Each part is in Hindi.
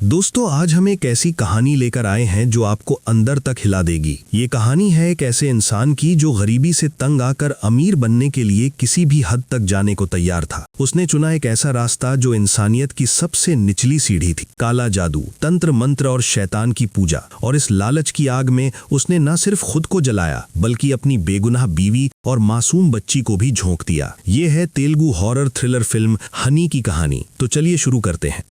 दोस्तों, आज हम एक ऐसी कहानी लेकर आए हैं जो आपको अंदर तक हिला देगी। ये कहानी है एक ऐसे इंसान की जो गरीबी से तंग आकर अमीर बनने के लिए किसी भी हद तक जाने को तैयार था। उसने चुना एक ऐसा रास्ता जो इंसानियत की सबसे निचली सीढ़ी थी। काला जादू, तंत्र मंत्र और शैतान की पूजा। और इस लालच की आग में उसने न सिर्फ खुद को जलाया बल्कि अपनी बेगुनाह बीवी और मासूम बच्ची को भी झोंक दिया। ये है Telugu horror thriller film Honey की कहानी। तो चलिए शुरू करते हैं।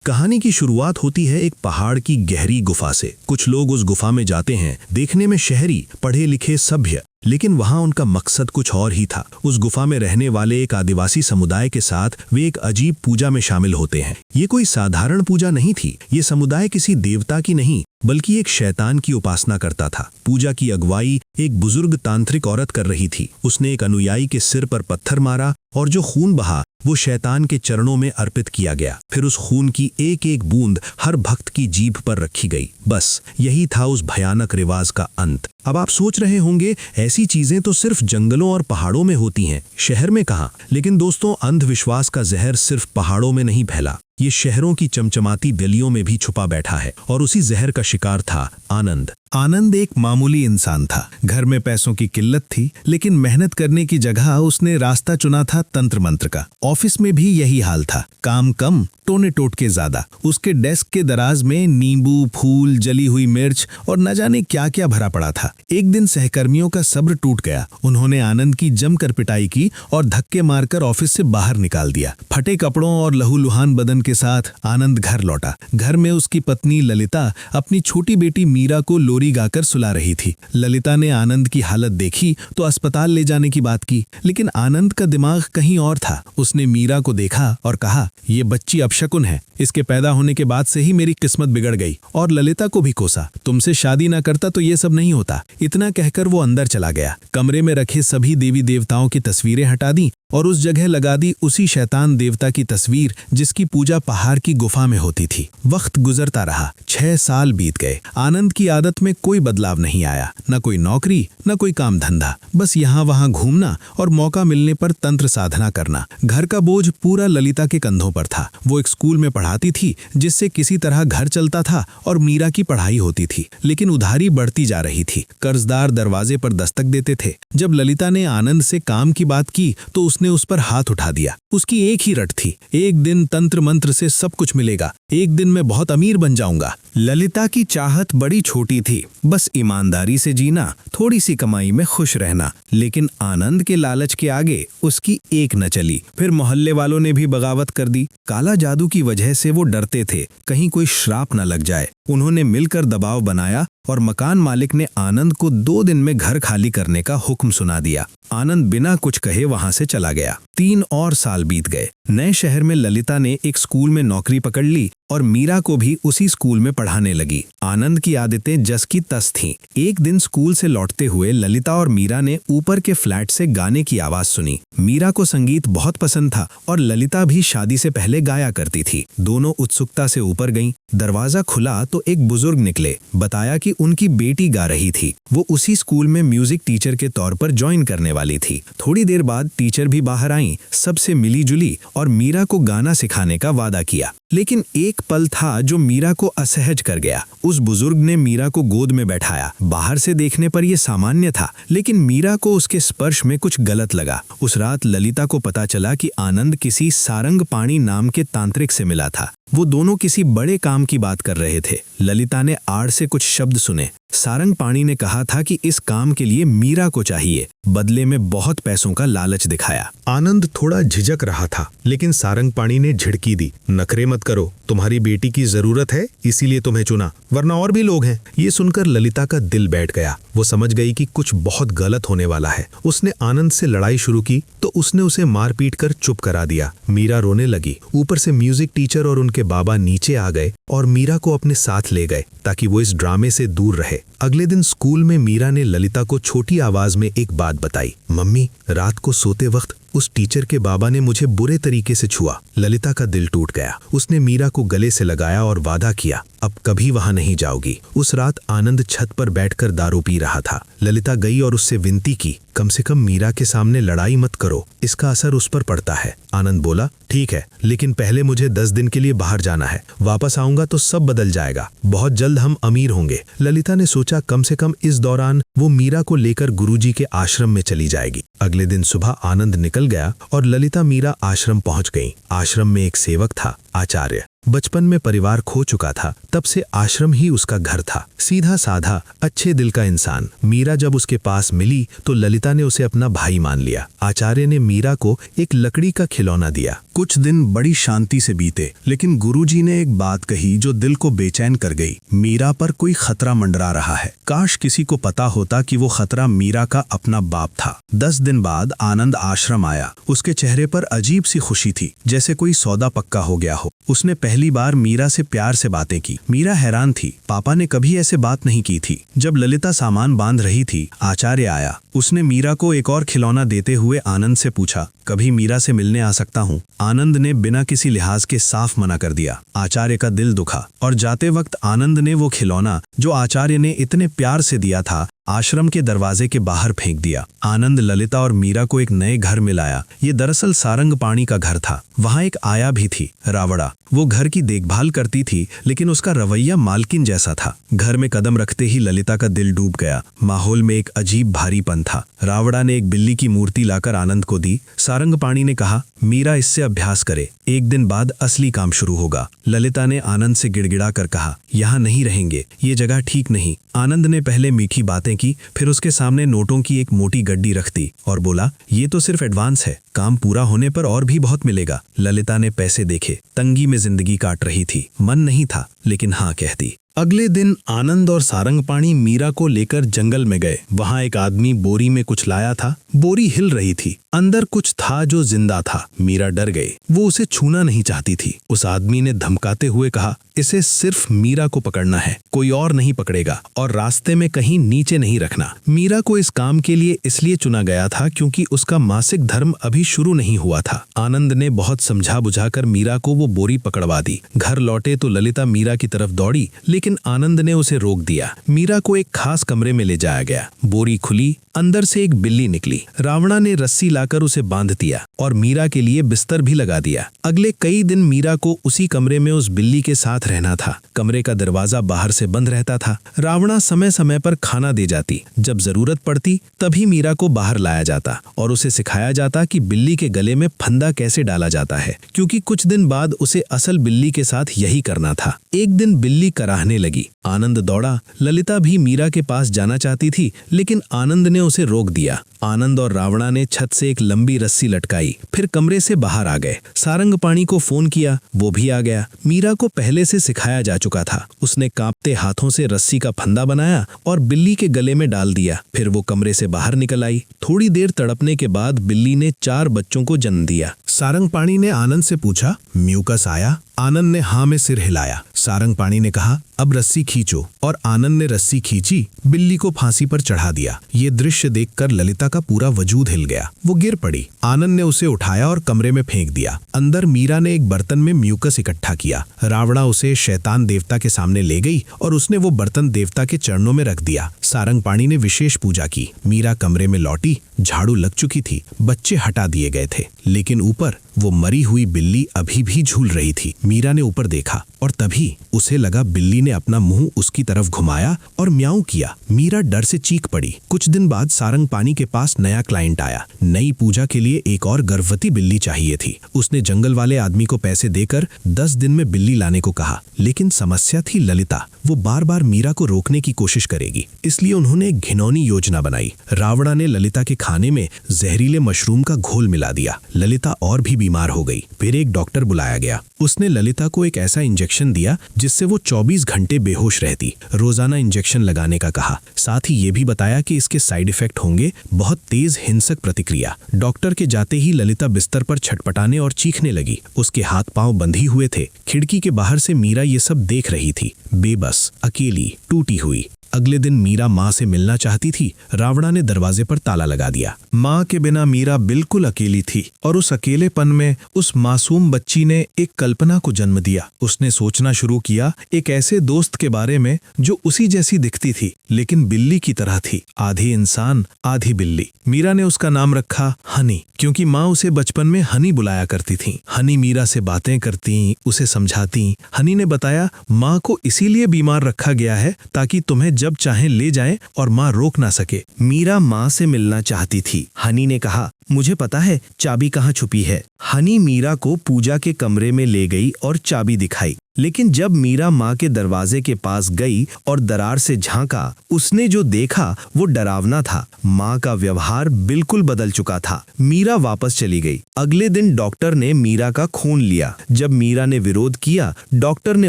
कहानी की शुरुआत होती है एक पहाड़ की गहरी गुफा से। कुछ लोग उस गुफा में जाते हैं, देखने में शहरी, पढ़े लिखे, सभ्य, लेकिन वहां उनका मकसद कुछ और ही था। उस गुफा में रहने वाले एक आदिवासी समुदाय के साथ वे एक अजीब पूजा में शामिल होते हैं। ये कोई साधारण पूजा नहीं थी। ये समुदाय किसी देवता की नहीं बल्कि एक शैतान की उपासना करता था। पूजा की अगुवाई एक बुजुर्ग तांत्रिक औरत कर रही थी। उसने एक अनुयायी के सिर पर पत्थर मारा और जो खून बहा वो शैतान के चरणों में अर्पित किया गया। फिर उस खून की एक एक बूंद हर भक्त की जीभ पर रखी गई। बस यही था उस भयानक रिवाज का अंत। अब आप सोच रहे होंगे, ऐसी चीजें तो सिर्फ जंगलों और पहाड़ों में होती हैं, शहर में कहाँ? लेकिन दोस्तों, अंधविश्वास का जहर सिर्फ पहाड़ों में नहीं फैला, ये शहरों की चमचमाती गलियों में भी छुपा बैठा है। और उसी जहर का शिकार था आनंद। आनंद एक मामूली इंसान था। घर में पैसों की किल्लत थी, लेकिन मेहनत करने की जगह उसने रास्ता चुना था तंत्र मंत्र का। ऑफिस में भी यही हाल था, काम कम, टोने टोटके ज्यादा। उसके डेस्क के दराज में नींबू, फूल, जली हुई मिर्च और न जाने क्या क्या भरा पड़ा था। एक दिन सहकर्मियों का सब्र टूट गया। उन्होंने आनंद की जमकर पिटाई की और धक्के मारकर ऑफिस से बाहर निकाल दिया। फटे कपड़ों और लहूलुहान बदन के साथ आनंद घर लौटा। घर में उसकी पत्नी ललिता अपनी छोटी बेटी मीरा को लोरी गाकर सुला रही थी। ललिता ने आनंद की हालत देखी तो अस्पताल ले जाने की बात की, लेकिन आनंद का दिमाग कहीं और था। उसने मीरा को देखा और कहा, ये बच्ची अपशकुन है, इसके पैदा होने के बाद से ही मेरी किस्मत बिगड़ गई। और ललिता को भी कोसा, तुमसे शादी ना करता तो ये सब नहीं होता। इतना कहकर वो अंदर चला गया। कमरे में रखे सभी देवी देवताओं की तस्वीरें हटा दी और उस जगह लगा दी उसी शैतान देवता की तस्वीर जिसकी पूजा पहाड़ की गुफा में होती थी। वक्त गुजरता रहा, 6 साल बीत गए। आनंद की आदत में कोई बदलाव नहीं आया, न कोई नौकरी, न कोई काम धंधा, बस यहाँ वहाँ घूमना और मौका मिलने पर तंत्र साधना करना। घर का बोझ पूरा ललिता के कंधों पर था। वो एक स्कूल में पढ़ाती थी जिससे किसी तरह घर चलता था और मीरा की पढ़ाई होती थी, लेकिन उधारी बढ़ती जा रही थी। कर्जदार दरवाजे पर दस्तक देते थे। जब ललिता ने आनंद से काम की बात की तो उसने उस पर हाथ उठा दिया। उसकी एक ही रट थी, एक दिन तंत्र मंत्र से सब कुछ मिलेगा, एक दिन मैं बहुत अमीर बन जाऊंगा। ललिता की चाहत बड़ी छोटी थी, बस ईमानदारी से जीना, थोड़ी सी कमाई में खुश रहना। लेकिन आनंद के लालच के आगे उसकी एक न चली। फिर मोहल्ले वालों ने भी बगावत कर दी। काला जादू की वजह से वो डरते थे, कहीं कोई श्राप न लग जाए। उन्होंने मिलकर दबाव बनाया और मकान मालिक ने आनंद को 2 दिन में घर खाली करने का हुक्म सुना दिया। आनंद बिना कुछ कहे वहां से चला गया। 3 और साल बीत गए। नए शहर में ललिता ने एक स्कूल में नौकरी पकड़ ली और मीरा को भी उसी स्कूल में पढ़ाने लगी। आनंद की आदतें जस की तस थीं। एक दिन स्कूल से लौटते हुए ललिता और मीरा ने ऊपर के फ्लैट से गाने की आवाज सुनी। मीरा को संगीत बहुत पसंद था और ललिता भी शादी से पहले गाया करती थी। दोनों उत्सुकता से ऊपर गईं। दरवाजा खुला तो एक बुजुर्ग निकले। बताया कि उनकी बेटी गा रही थी। वो उसी स्कूल में म्यूजिक टीचर के तौर पर ज्वाइन करने वाली थी। थोड़ी देर बाद टीचर भी बाहर आईं, सबसे मिली जुली और मीरा को गाना सिखाने का वादा किया। लेकिन एक पल था जो मीरा को असहज कर गया। उस बुजुर्ग ने मीरा को गोद में बैठाया। बाहर से देखने पर यह सामान्य था, लेकिन मीरा को उसके स्पर्श में कुछ गलत लगा। उस रात ललिता को पता चला कि आनंद किसी सारंग पाणी नाम के तांत्रिक से मिला था। वो दोनों किसी बड़े काम की बात कर रहे थे। ललिता ने आड़ से कुछ शब्द सुने। सारंग पाणी ने कहा था कि इस काम के लिए मीरा को चाहिए, बदले में बहुत पैसों का लालच दिखाया। आनंद थोड़ा झिझक रहा था, लेकिन सारंग पाणी ने झिड़की दी, नखरे मत करो, तुम्हारी बेटी की जरूरत है इसीलिए तुम्हें चुना, वरना और भी लोग हैं। ये सुनकर ललिता का दिल बैठ गया। वो समझ गई कि कुछ बहुत गलत होने वाला है। उसने आनंद से लड़ाई शुरू की तो उसने उसे मारपीट कर चुप करा दिया। मीरा रोने लगी। ऊपर से म्यूजिक टीचर और उनके बाबा नीचे आ गए और मीरा को अपने साथ ले गए ताकि वो इस ड्रामे से दूर रहे। अगले दिन स्कूल में मीरा ने ललिता को छोटी आवाज में एक बात बताई, मम्मी, रात को सोते वक्त उस टीचर के बाबा ने मुझे बुरे तरीके से छुआ। ललिता का दिल टूट गया। उसने मीरा को गले से लगाया और वादा किया, अब कभी वहां नहीं जाओगी। उस रात आनंद छत पर बैठकर दारू पी रहा था। ललिता गई और उससे विनती की, कम से कम मीरा के सामने लड़ाई मत करो, इसका असर उस पर पड़ता है। आनंद बोला, ठीक है, लेकिन पहले मुझे 10 दिन के लिए बाहर जाना है। वापस आऊंगा तो सब बदल जाएगा। बहुत जल्द हम अमीर होंगे। ललिता ने सोचा, कम से कम इस दौरान वो मीरा को लेकर गुरुजी के आश्रम में चली जाएगी। अगले दिन सुबह आनंद निकल गया और ललिता मीरा आश्रम पहुंच गई। आश्रम में एक सेवक था, आचार्य। बचपन में परिवार खो चुका था, तब से आश्रम ही उसका घर था। सीधा साधा, अच्छे दिल का इंसान। मीरा जब उसके पास मिली तो ललिता ने उसे अपना भाई मान लिया। आचार्य ने मीरा को एक लकड़ी का खिलौना दिया। कुछ दिन बड़ी शांति से बीते, लेकिन गुरुजी ने एक बात कही जो दिल को बेचैन कर गई। मीरा पर कोई खतरा मंडरा रहा है। काश किसी को पता होता कि वो खतरा मीरा का अपना बाप था। 10 दिन बाद आनंद आश्रम आया। उसके चेहरे पर अजीब सी खुशी थी, जैसे कोई सौदा पक्का हो गया हो। उसने पहली बार मीरा से प्यार से बातें की। मीरा हैरान थी, पापा ने कभी ऐसे बात नहीं की थी। जब ललिता सामान बांध रही थी, आचार्य आया। उसने मीरा को एक और खिलौना देते हुए आनंद से पूछा, कभी मीरा से मिलने आ सकता हूँ? आनंद ने बिना किसी लिहाज के साफ मना कर दिया। आचार्य का दिल दुखा और जाते वक्त आनंद ने वो खिलौना जो आचार्य ने इतने प्यार से दिया था, आश्रम के दरवाजे के बाहर फेंक दिया। आनंद ललिता और मीरा को एक नए घर में लाया। ये दरअसल सारंगपाणी का घर था। वहां एक आया भी थी, रावड़ा। वो घर की देखभाल करती थी, लेकिन उसका रवैया मालकिन जैसा था। घर में कदम रखते ही ललिता का दिल डूब गया। माहौल में एक अजीब भारीपन था। रावड़ा ने एक बिल्ली की मूर्ति लाकर आनंद को दी। सारंगपाणी ने कहा, मीरा इससे अभ्यास करे, एक दिन बाद असली काम शुरू होगा। ललिता ने आनंद से गिड़गिड़ा कर कहा, यहाँ नहीं रहेंगे, ये जगह ठीक नहीं। आनंद ने पहले मीठी बातें की, फिर उसके सामने नोटों की एक मोटी गड्डी रख दी और बोला, ये तो सिर्फ एडवांस है, काम पूरा होने पर और भी बहुत मिलेगा। ललिता ने पैसे देखे। तंगी में जिंदगी काट रही थी। मन नहीं था, लेकिन हाँ कह दी। अगले दिन आनंद और सारंगपाणी मीरा को लेकर जंगल में गए। वहां एक आदमी बोरी में कुछ लाया था। बोरी हिल रही थी। अंदर कुछ था जो जिंदा था। मीरा डर गई। वो उसे छूना नहीं चाहती थी। उस आदमी ने धमकाते हुए कहा, इसे सिर्फ मीरा को पकड़ना है, कोई और नहीं पकड़ेगा, और रास्ते में कहीं नीचे नहीं रखना। मीरा को इस काम के लिए इसलिए चुना गया था क्योंकि उसका मासिक धर्म अभी शुरू नहीं हुआ था। आनंद ने बहुत समझा बुझाकर मीरा को वो बोरी पकड़वा दी। घर लौटे तो ललिता मीरा की तरफ दौड़ी, लेकिन आनंद ने उसे रोक दिया। मीरा को एक खास कमरे में ले जाया गया। बोरी खुली, अंदर से एक बिल्ली निकली। रावणा ने रस्सी लाकर उसे बांध दिया और मीरा के लिए बिस्तर भी लगा दिया। अगले कई दिन मीरा को उसी कमरे में उस बिल्ली के साथ रहना था। कमरे का दरवाजा बाहर से बंद रहता था। रावणा समय समय पर खाना दे जाती। जब जरूरत पड़ती तभी मीरा को बाहर लाया जाता और उसे सिखाया जाता कि बिल्ली के गले में फंदा कैसे डाला जाता है, क्योंकि कुछ दिन बाद उसे असल बिल्ली के साथ यही करना था। एक दिन बिल्ली कराहने लगी। आनंद दौड़ा। ललिता भी मीरा के पास जाना चाहती थी, लेकिन आनंद ने उसे रोक दिया। आनंद और रावणा ने छत से एक लंबी रस्सी लटकाई, फिर कमरे से बाहर आ गए। सारंगपाणी को फोन किया, वो भी आ गया। मीरा को पहले से सिखाया जा चुका था। उसने कांपते हाथों से रस्सी का फंदा बनाया और बिल्ली के गले में डाल दिया। फिर वो कमरे से बाहर निकल आई। थोड़ी देर तड़पने के बाद बिल्ली ने 4 बच्चों को जन्म दिया। सारंगपाणी ने आनंद से पूछा, म्यूकस आया? आनंद ने हाँ में सिर हिलाया। सारंगपाणी ने कहा, अब रस्सी खींचो, और आनंद ने रस्सी खींची। बिल्ली को फांसी पर चढ़ा दिया। ये दृश्य देखकर ललिता का पूरा वजूद हिल गया। वो गिर पड़ी। आनंद ने उसे उठाया और कमरे में फेंक दिया। अंदर मीरा ने एक बर्तन में म्यूकस इकट्ठा किया। रावणा उसे शैतान देवता के सामने ले गई और उसने वो बर्तन देवता के चरणों में रख दिया। सारंगपाणी ने विशेष पूजा की। मीरा कमरे में लौटी। झाड़ू लग चुकी थी। बच्चे हटा दिए गए थे, लेकिन ऊपर वो मरी हुई बिल्ली अभी भी झूल रही थी। मीरा ने ऊपर देखा और तभी उसे लगा बिल्ली ने अपना मुंह उसकी तरफ घुमाया और म्याऊं किया। मीरा डर से चीख पड़ी। कुछ दिन बाद सारंगपाणी के पास नया क्लाइंट आया। नई पूजा के लिए एक और गर्भवती बिल्ली चाहिए थी। उसने जंगल वाले आदमी को पैसे देकर 10 दिन में बिल्ली लाने को कहा, लेकिन समस्या थी ललिता। वो बार बार मीरा को रोकने की कोशिश करेगी, इसलिए उन्होंने एक घिनौनी योजना बनाई। रावणा ने ललिता के खाने में जहरीले मशरूम का घोल मिला दिया। ललिता और भी बीमार हो गई। फिर एक डॉक्टर बुलाया गया। उसने ललिता को एक ऐसा इंजेक्शन दिया जिससे वो 24 घंटे बेहोश रहती। रोजाना इंजेक्शन लगाने का कहा। साथ ही ये भी बताया कि इसके साइड इफेक्ट होंगे, बहुत तेज हिंसक प्रतिक्रिया। डॉक्टर के जाते ही ललिता बिस्तर पर छटपटाने और चीखने लगी। उसके हाथ पांव बंधी हुए थे। खिड़की के बाहर से मीरा ये सब देख रही थी, बेबस, अकेली, टूटी हुई। अगले दिन मीरा माँ से मिलना चाहती थी। रावणा ने दरवाजे पर ताला लगा दिया। माँ के बिना मीरा बिल्कुल अकेली थी और उस अकेलेपन में उस मासूम बच्ची ने एक कल्पना को जन्म दिया। उसने सोचना शुरू किया एक ऐसे दोस्त के बारे में जो उसी जैसी दिखती थी लेकिन बिल्ली की तरह थी, आधी इंसान आधी बिल्ली। मीरा ने उसका नाम रखा हनी, क्योंकि माँ उसे बचपन में हनी बुलाया करती थी। हनी मीरा से बातें करती, उसे समझाती। हनी ने बताया माँ को इसीलिए बीमार रखा गया है ताकि तुम्हें जब चाहे ले जाए और माँ रोक ना सके। मीरा माँ से मिलना चाहती थी। हनी ने कहा मुझे पता है चाबी कहाँ छुपी है। हनी मीरा को पूजा के कमरे में ले गई और चाबी दिखाई, लेकिन जब मीरा माँ के दरवाजे के पास गई और दरार से झांका, उसने जो देखा वो डरावना था। माँ का व्यवहार बिल्कुल बदल चुका था। मीरा वापस चली गई। अगले दिन डॉक्टर ने मीरा का खून लिया। जब मीरा ने विरोध किया, डॉक्टर ने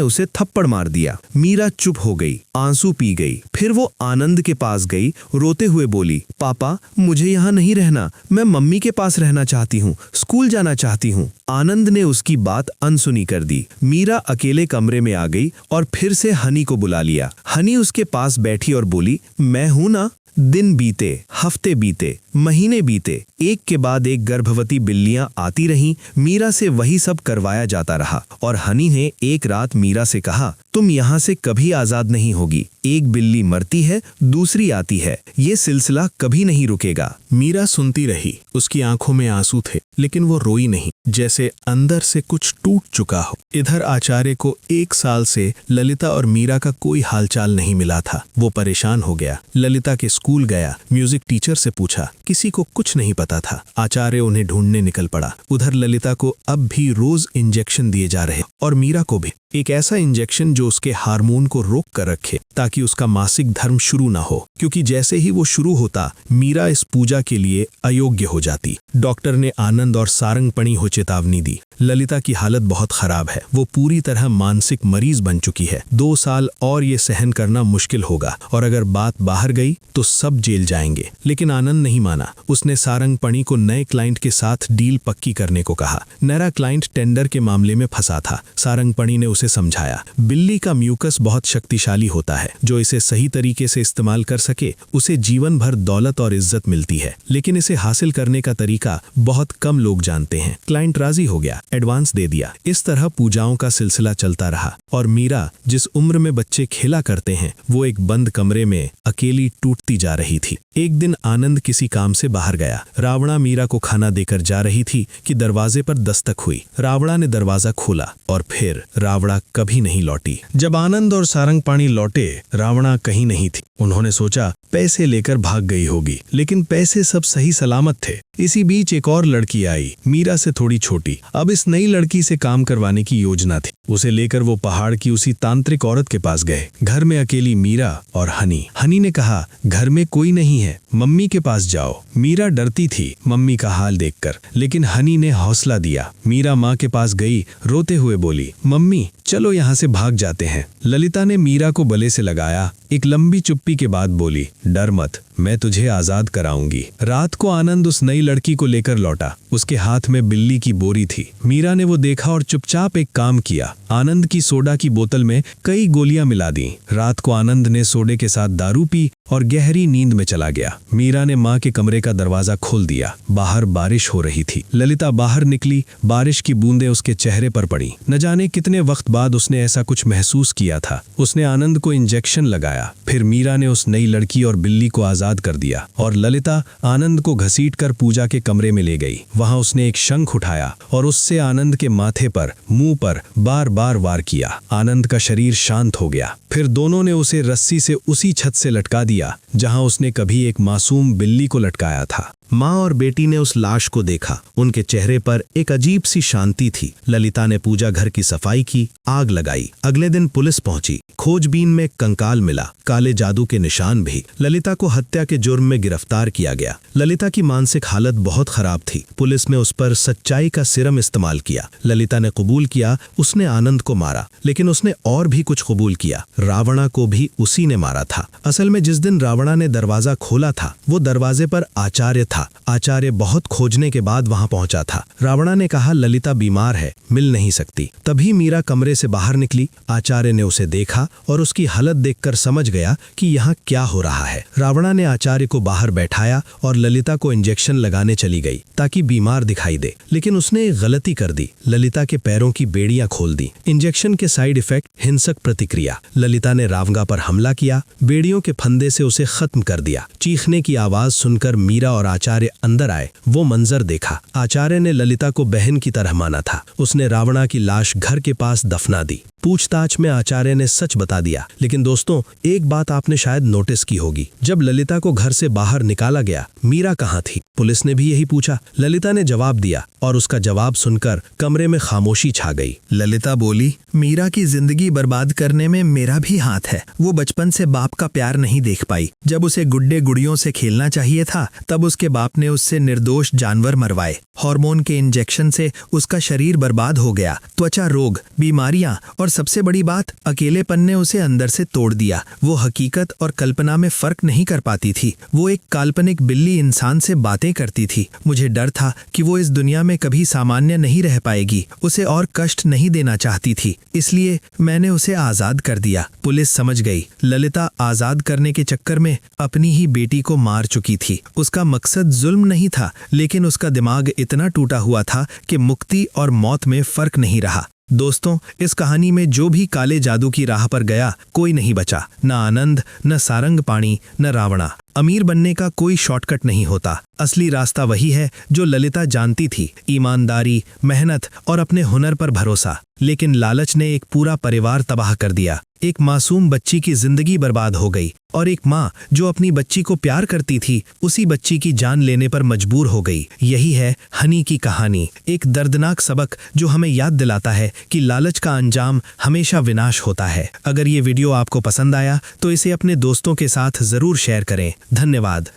उसे थप्पड़ मार दिया। मीरा चुप हो गई, आंसू पी गई। फिर वो आनंद के पास गई, रोते हुए बोली, पापा मुझे यहाँ नहीं रहना, मैं मम्मी के पास रहना चाहती हूँ, स्कूल जाना चाहती हूँ। आनंद ने उसकी बात अनसुनी कर दी। मीरा अकेले कमरे में आ गई और फिर से हनी को बुला लिया। हनी उसके पास बैठी और बोली, मैं हूं ना। दिन बीते, हफ्ते बीते, महीने बीते, एक के बाद एक गर्भवती बिल्लियां आती रहीं। मीरा से वही सब करवाया जाता रहा और हनी ने एक रात मीरा से कहा, तुम यहाँ से कभी आजाद नहीं होगी। एक बिल्ली मरती है, दूसरी आती है, ये सिलसिला कभी नहीं रुकेगा। मीरा सुनती रही। उसकी आंखों में आंसू थे, लेकिन वो रोई नहीं, जैसे अंदर से कुछ टूट चुका हो। इधर आचार्य को 1 साल से ललिता और मीरा का कोई हालचाल नहीं मिला था। वो परेशान हो गया। ललिता के स्कूल गया, म्यूजिक टीचर से पूछा, किसी को कुछ नहीं पता था। आचार्य उन्हें ढूंढने निकल पड़ा। उधर ललिता को अब भी रोज इंजेक्शन दिए जा रहे और मीरा को भी एक ऐसा इंजेक्शन जो उसके हार्मोन को रोक कर रखे ताकि उसका मासिक धर्म शुरू ना हो, क्योंकि जैसे ही वो शुरू होता मीरा इस पूजा के लिए अयोग्य हो जाती। डॉक्टर ने आनंद और सारंगपणी हो चेतावनी दी। ललिता की हालत बहुत खराब है, वो पूरी तरह मानसिक मरीज बन चुकी है। 2 साल और ये सहन करना मुश्किल होगा और अगर बात बाहर गई तो सब जेल जाएंगे। लेकिन आनंद नहीं माना। उसने सारंगपणी को नए क्लाइंट के साथ डील पक्की करने को कहा। नया क्लाइंट टेंडर के मामले में फंसा था। सारंगपणी ने उसे समझाया, बिल्ली का म्यूकस बहुत शक्तिशाली होता है, जो इसे सही तरीके से इस्तेमाल कर सके उसे जीवन भर दौलत और इज्जत मिलती है, लेकिन इसे हासिल करने का तरीका बहुत कम लोग जानते हैं। क्लाइंट राजी हो गया, एडवांस दे दिया। इस तरह पूजाओं का सिलसिला चलता रहा और मीरा जिस उम्र में बच्चे खेला करते हैं वो एक बंद कमरे में अकेली टूटती जा रही थी। एक दिन आनंद किसी काम से बाहर गया। रावणा मीरा को खाना देकर जा रही थी कि दरवाजे पर दस्तक हुई। रावणा ने दरवाजा खोला और फिर रावणा कभी नहीं लौटी। जब आनंद और सारंगपाणी लौटे, रावणा कहीं नहीं थी। उन्होंने सोचा पैसे लेकर भाग गई होगी, लेकिन पैसे सब सही सलामत थे। इसी बीच एक और लड़की आई, मीरा से थोड़ी छोटी। अब इस नई लड़की से काम करवाने की योजना थी। उसे लेकर वो पहाड़ की उसी तांत्रिक औरत के पास गए। घर में अकेली मीरा और हनी। हनी ने कहा, घर में कोई नहीं है, मम्मी के पास जाओ। मीरा डरती थी मम्मी का हाल देखकर, लेकिन हनी ने हौसला दिया। मीरा माँ के पास गई, रोते हुए बोली, मम्मी चलो यहाँ से भाग जाते हैं। ललिता ने मीरा को गले से लगाया। एक लंबी चुप्पी के बाद बोली, डर मत, मैं तुझे आजाद कराऊंगी। रात को आनंद उस नई लड़की को लेकर लौटा। उसके हाथ में बिल्ली की बोरी थी। मीरा ने वो देखा और चुपचाप एक काम किया। आनंद की सोडा की बोतल में कई गोलियां मिला दी। रात को आनंद ने सोडे के साथ दारू पी और गहरी नींद में चला गया। मीरा ने माँ के कमरे का दरवाजा खोल दिया। बाहर बारिश हो रही थी। ललिता बाहर निकली। बारिश की बूंदें उसके चेहरे पर पड़ी। न जाने कितने वक्त बाद उसने ऐसा कुछ महसूस किया था। उसने आनंद को इंजेक्शन लगाया। फिर मीरा ने उस नई लड़की और बिल्ली को आजाद कर दिया और ललिता आनंद को घसीटकर पूजा के कमरे में ले गई। वहां उसने एक शंख उठाया और उससे आनंद के माथे पर, मुंह पर बार बार वार किया। आनंद का शरीर शांत हो गया। फिर दोनों ने उसे रस्सी से उसी छत से लटका दिया जहां उसने कभी एक मासूम बिल्ली को लटकाया था। माँ और बेटी ने उस लाश को देखा। उनके चेहरे पर एक अजीब सी शांति थी। ललिता ने पूजा घर की सफाई की, आग लगाई। अगले दिन पुलिस पहुंची। खोजबीन में कंकाल मिला, काले जादू के निशान भी। ललिता को हत्या के जुर्म में गिरफ्तार किया गया। ललिता की मानसिक हालत बहुत खराब थी। पुलिस ने उस पर सच्चाई का सिरम इस्तेमाल किया। ललिता ने कबूल किया उसने आनंद को मारा, लेकिन उसने और भी कुछ कबूल किया। रावणा को भी उसी ने मारा था। असल में जिस दिन रावणा ने दरवाजा खोला था वो दरवाजे पर आचार्य था। था। आचार्य बहुत खोजने के बाद वहां पहुंचा था। रावणा ने कहा, ललिता बीमार है, मिल नहीं सकती। तभी मीरा कमरे से बाहर निकली। आचार्य ने उसे देखा और उसकी हालत देखकर समझ गया कि यहाँ क्या हो रहा है। रावणा ने आचार्य को बाहर बैठाया और ललिता को इंजेक्शन लगाने चली गई ताकि बीमार दिखाई दे, लेकिन उसने एक गलती कर दी। ललिता के पैरों की बेड़ियां खोल दी। इंजेक्शन के साइड इफेक्ट, हिंसक प्रतिक्रिया। ललिता ने रावगा पर हमला किया, बेड़ियों के फंदे से उसे खत्म कर दिया। चीखने की आवाज सुनकर मीरा और आचार्य अंदर आए। वो मंजर देखा। आचार्य ने ललिता को बहन की तरह माना था। उसने रावणा की लाश घर के पास दफना दी। पूछताछ में आचार्य ने सच बता दिया। लेकिन दोस्तों, एक बात आपने शायद नोटिस की होगी, जब ललिता को घर से बाहर निकाला गया, मीरा कहाँ थी? पुलिस ने भी यही पूछा। ललिता ने जवाब दिया और उसका जवाब सुनकर कमरे में खामोशी छा गई। ललिता बोली, मीरा की जिंदगी बर्बाद करने में मेरा भी हाथ है। वो बचपन से बाप का प्यार नहीं देख पाई। जब उसे गुड्डे गुड़ियों से खेलना चाहिए था, तब उसके बाप ने उससे निर्दोष जानवर मरवाए। हार्मोन के इंजेक्शन से उसका शरीर बर्बाद हो गया। त्वचा रोग, बीमारियां और सबसे बड़ी बात, अकेलेपन ने उसे अंदर से तोड़ दिया। वो हकीकत और कल्पना में फर्क नहीं कर पाती थी। वो एक काल्पनिक बिल्ली इंसान से बातें करती थी। मुझे डर था कि वो इस दुनिया में कभी सामान्य नहीं रह पाएगी। उसे और कष्ट नहीं देना चाहती थी, इसलिए मैंने उसे आजाद कर दिया। पुलिस समझ गई, ललिता आजाद करने के चक्कर में अपनी ही बेटी को मार चुकी थी। उसका मकसद जुल्म नहीं था, लेकिन उसका दिमाग इतना टूटा हुआ था कि मुक्ति और मौत में फर्क नहीं रहा। दोस्तों, इस कहानी में जो भी काले जादू की राह पर गया, कोई नहीं बचा। न आनंद, न सारंग पाणी, न रावणा। अमीर बनने का कोई शॉर्टकट नहीं होता। असली रास्ता वही है जो ललिता जानती थी, ईमानदारी, मेहनत और अपने हुनर पर भरोसा। लेकिन लालच ने एक पूरा परिवार तबाह कर दिया। एक मासूम बच्ची की जिंदगी बर्बाद हो गई और एक माँ जो अपनी बच्ची को प्यार करती थी, उसी बच्ची की जान लेने पर मजबूर हो गई। यही है हनी की कहानी, एक दर्दनाक सबक जो हमें याद दिलाता है कि लालच का अंजाम हमेशा विनाश होता है। अगर ये वीडियो आपको पसंद आया तो इसे अपने दोस्तों के साथ जरूर शेयर करें। धन्यवाद।